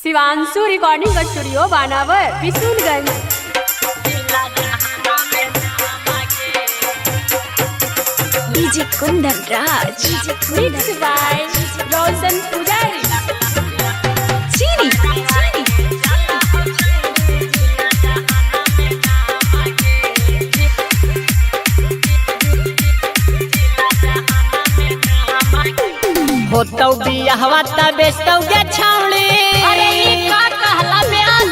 Shivanshu recording studio बानावर Vishunganj. DJ Kundan Raj mix by Roshan Pujari. चीनी होतौ बियाहवा त बेचतौ गे छौड़ी। अरे ये का कहला ब्यास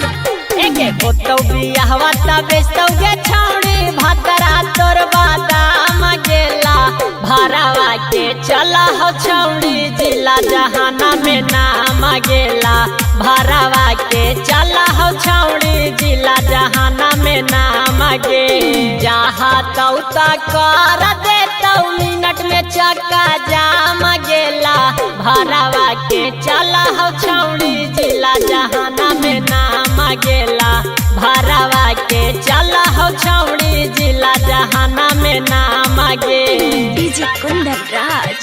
एके होतौ बियाहवा त बेचतौ गे छौड़ी। भतरा तोर बादाम गेला भरावा के चला हो छौड़ी। जिला जहाना में नाम गेला भरावा के चला हो छौड़ी। जिला जहाना में नाम गे जहाँ तौ कर देतौ मिनट में चक्का जाम गेला भरावा के चला हो छौड़ी। जिला जहाना में नाम गेला भरावा के चला हो छौड़ी। जिला जहाना में नाम गे डीजे कुंदन राज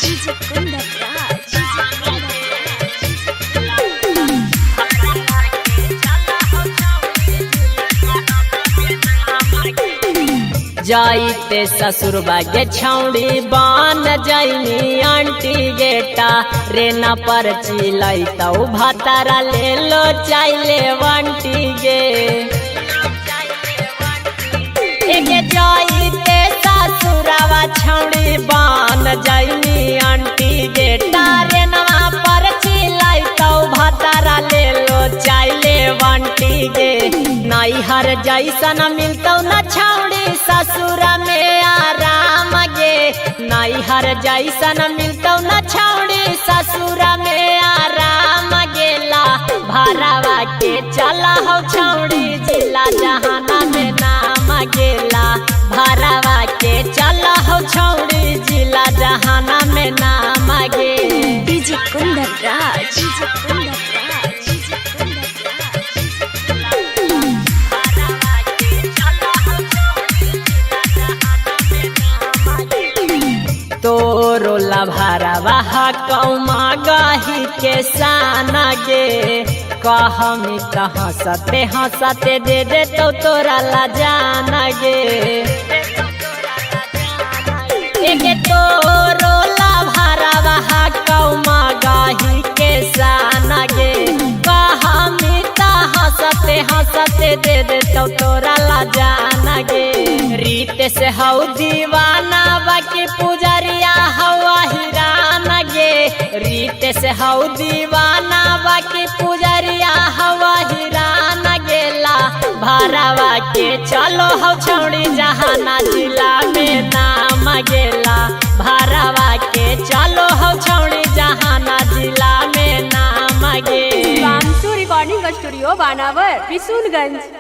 जाइते ससुर बागे छौड़ी बान जैनी आंटी गेटा रेना पर चिलैतौ भतारा ले लो चाइले वंटी गे। एके जाइते ससुरावा छौड़ी बान जैनी आंटी गेटा रेना पर चिलैतौ भतारा ले लो चाइले वंटी गे। नैहर जैसन मिलतौ न छौड़ी ससुर में आराम गे। नैहर जैसन मिलतौ न छौड़ी ससुर में आराम गेला भरावा के चला हो छौड़ी। जिला जहाना में नाम गेला भरावा के चला हो छौड़ी। जिला जहाना में नाम गे डीजे कुंदन राज तोरो लभारावा कौमा गही के सान गे। कहमी त हंसते हंसते दे दे तो तोरा ला जान गे। एके तोरो लभारावा कौमा गही के सान गे। कहमी त हंसते हंसते दे दे तो तोरा ला जान गे। रीत से हौ दीवाना बाकी पुजरिया हवा हिरान गे। रीत से हौ दीवाना बाकी पुजरिया हवा हिरान गेला भरावा के चलो हौ छौड़ी। जहाना जिला में नाम गेला भरावा के चलो हौ छौड़ी। जहाना जिला में नाम गे शिवांशु रिकॉर्डिंग स्टूडियो बानावर विशुनगंज।